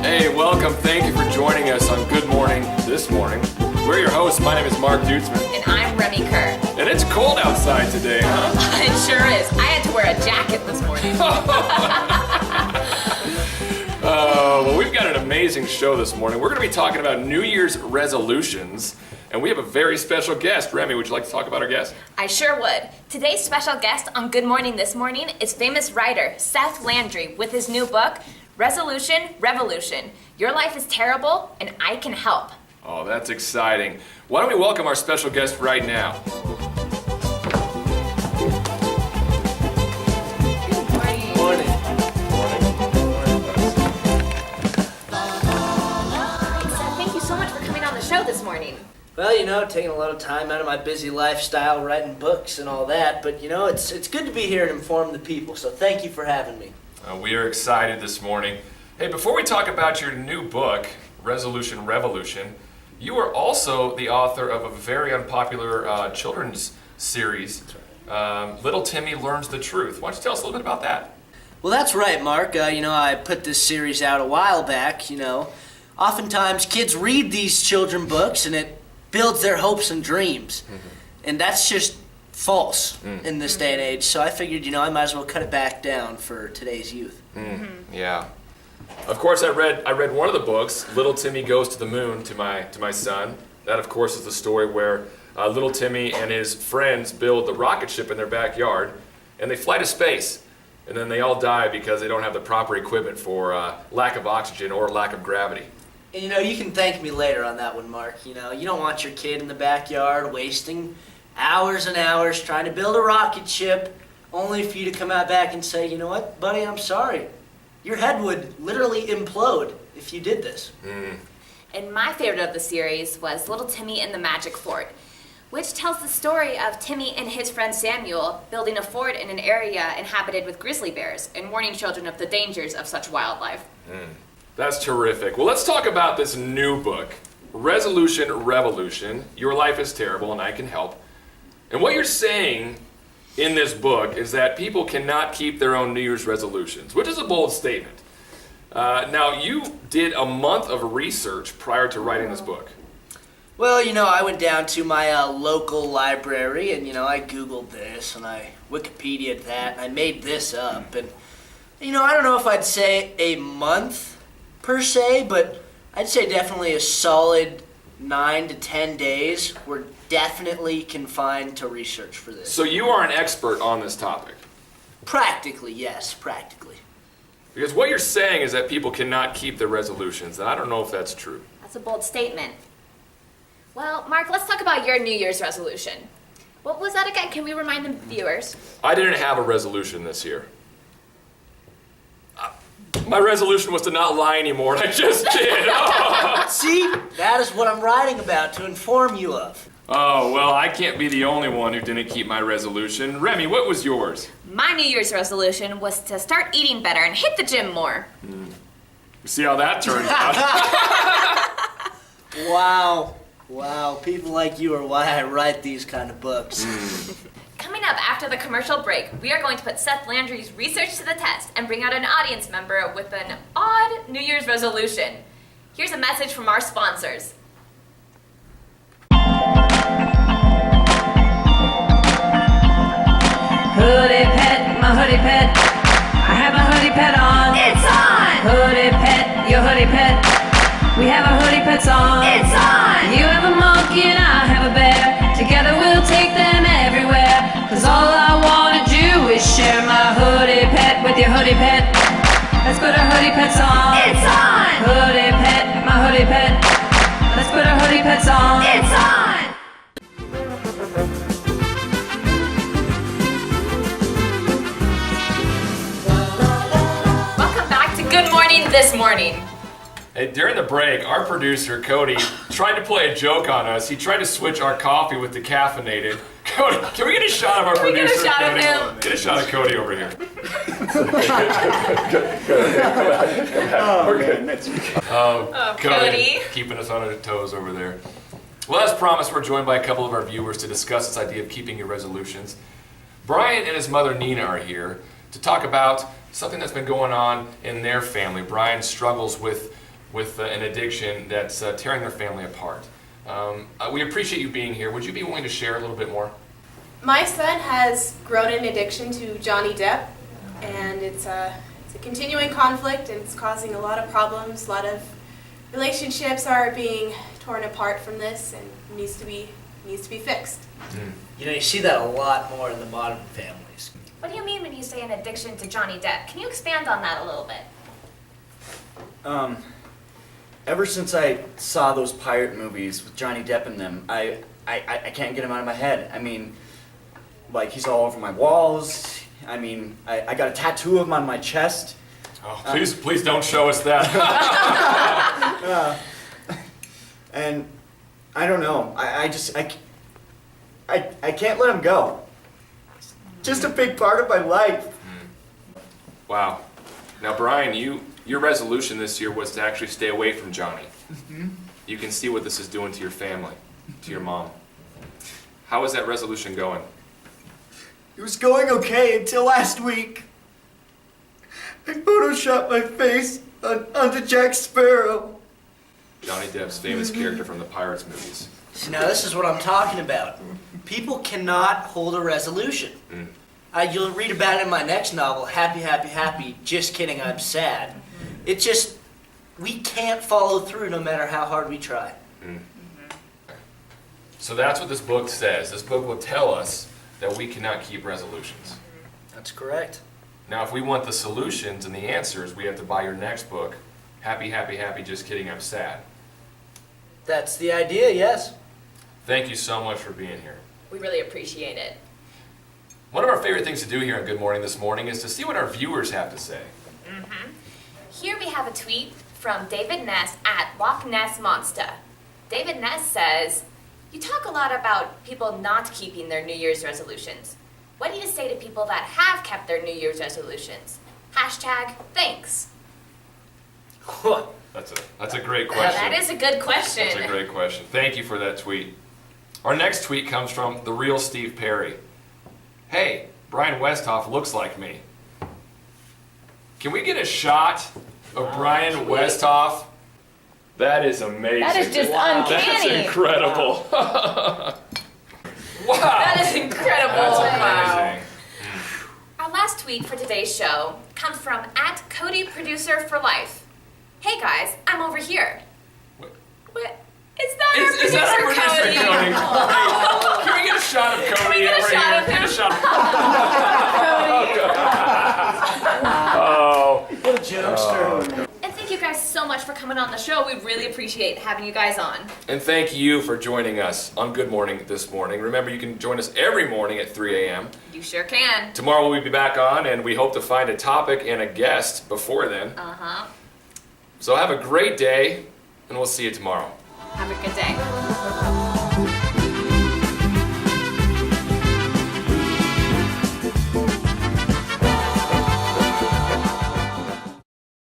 Hey, welcome. Thank you for joining us on Good Morning this morning. We're your hosts. My name is Mark Dutzman. And I'm Remy Kerr. And it's cold outside today, huh? It sure is. I had to wear a jacket this morning. Well, we've got an amazing show this morning. We're going to be talking about New Year's resolutions. And we have a very special guest. Remy, would you like to talk about our guest? I sure would. Today's special guest on Good Morning This Morning is famous writer Seth Landry with his new book, Resolution, Revolution. Your life is terrible, and I can help. Oh, that's exciting. Why don't we welcome our special guest right now? This morning. Well, taking a lot of time out of my busy lifestyle, writing books and all that, but it's good to be here and inform the people, so thank you for having me. We are excited this morning. Hey, before we talk about your new book, Resolution, Revolution, you are also the author of a very unpopular children's series, Little Timmy Learns the Truth. Why don't you tell us a little bit about that? Well, that's right, Mark. I put this series out a while back, Oftentimes, kids read these children books, and it builds their hopes and dreams. Mm-hmm. And that's just false in this day and age. So I figured, I might as well cut it back down for today's youth. Mm-hmm. Yeah. Of course, I read one of the books, Little Timmy Goes to the Moon, to my son. That, of course, is the story where little Timmy and his friends build the rocket ship in their backyard, and they fly to space. And then they all die because they don't have the proper equipment for lack of oxygen or lack of gravity. And you can thank me later on that one, Mark. You don't want your kid in the backyard wasting hours and hours trying to build a rocket ship only for you to come out back and say, you know what, buddy, I'm sorry. Your head would literally implode if you did this. And my favorite of the series was Little Timmy and the Magic Fort, which tells the story of Timmy and his friend Samuel building a fort in an area inhabited with grizzly bears and warning children of the dangers of such wildlife. That's terrific. Well, let's talk about this new book, Resolution, Revolution. Your life is terrible and I can help. And what you're saying in this book is that people cannot keep their own New Year's resolutions, which is a bold statement. Now, you did a month of research prior to writing this book. Well, I went down to my local library and, I Googled this and I Wikipedia'd that and I made this up. And, I don't know if I'd say a month per se, but I'd say definitely a solid 9 to 10 days were definitely confined to research for this. So you are an expert on this topic? Practically, yes, practically. Because what you're saying is that people cannot keep their resolutions, and I don't know if that's true. That's a bold statement. Well, Mark, let's talk about your New Year's resolution. What was that again? Can we remind the viewers? I didn't have a resolution this year. My resolution was to not lie anymore, and I just did. Oh. See? That is what I'm writing about, to inform you of. Oh, well, I can't be the only one who didn't keep my resolution. Remy, what was yours? My New Year's resolution was to start eating better and hit the gym more. See how that turns out. Wow, people like you are why I write these kind of books. Coming up after the commercial break, we are going to put Seth Landry's research to the test and bring out an audience member with an odd New Year's resolution. Here's a message from our sponsors. Hoodie pet, my hoodie pet. I have a hoodie pet on. It's on! Hoodie pet, your hoodie pet. We have a hoodie pet song. It's on! You have a monkey and I have a bear. Together we'll take them everywhere. 'Cause all I wanna do is share my hoodie pet with your hoodie pet. Let's put a hoodie pet song. It's on! Hoodie pet, my hoodie pet. Let's put a hoodie pet song. It's on! Welcome back to Good Morning This Morning. Hey, during the break, our producer, Cody, tried to play a joke on us. He tried to switch our coffee with decaffeinated. Cody, can we get a shot of our Can we producer, get a shot of Cody? him? Get a shot of Cody over here. Cody. Keeping us on our toes over there. Well, as promised, we're joined by a couple of our viewers to discuss this idea of keeping your resolutions. Brian and his mother, Nina, are here to talk about something that's been going on in their family. Brian struggles with with an addiction that's tearing their family apart. We appreciate you being here. Would you be willing to share a little bit more? My son has grown an addiction to Johnny Depp, and it's a continuing conflict, and it's causing a lot of problems. A lot of relationships are being torn apart from this, and needs to be fixed. You know, you see that a lot more in the modern families. What do you mean when you say an addiction to Johnny Depp? Can you expand on that a little bit? Ever since I saw those pirate movies with Johnny Depp in them, I can't get him out of my head. I mean, like, he's all over my walls. I mean, I got a tattoo of him on my chest. Oh, please don't show us that. And I don't know. I can't let him go. It's just a big part of my life. Wow. Now, Brian, your resolution this year was to actually stay away from Johnny. You can see what this is doing to your family, to your mom. How is that resolution going? It was going okay until last week. I photoshopped my face onto Jack Sparrow. Johnny Depp's famous character from the Pirates movies. See, now this is what I'm talking about. People cannot hold a resolution. You'll read about it in my next novel, Happy, Happy, Happy, Just Kidding, I'm Sad. It just, we can't follow through no matter how hard we try. So that's what this book says. This book will tell us that we cannot keep resolutions. That's correct. Now, if we want the solutions and the answers, we have to buy your next book, Happy, Happy, Happy, Just Kidding, I'm Sad. That's the idea, yes. Thank you so much for being here. We really appreciate it. One of our favorite things to do here on Good Morning This Morning is to see what our viewers have to say. Here we have a tweet from David Ness at Loch Ness Monster. David Ness says, "You talk a lot about people not keeping their New Year's resolutions. What do you say to people that have kept their New Year's resolutions? Hashtag thanks." That's a great question. That is a good question. That's a great question. Thank you for that tweet. Our next tweet comes from the real Steve Perry. "Hey, Brian Westhoff looks like me." Can we get a shot of Brian Westhoff? That is amazing. That is just That's uncanny. incredible. Wow. That is incredible. That's Wow. amazing. Our last tweet for today's show comes from at Cody Producer for Life. "Hey guys, I'm over here." What? What? Is that our Is producer, that our producer, Cody? Cody? Can we get a shot of Cody? Can we get a over shot here? of him? Get a shot of What a jokester. And thank you guys so much for coming on the show. We really appreciate having you guys on. And thank you for joining us on Good Morning This Morning. Remember, you can join us every morning at 3 a.m. You sure can. Tomorrow we'll be back on, and we hope to find a topic and a guest before then. So have a great day, and we'll see you tomorrow. Have a good day.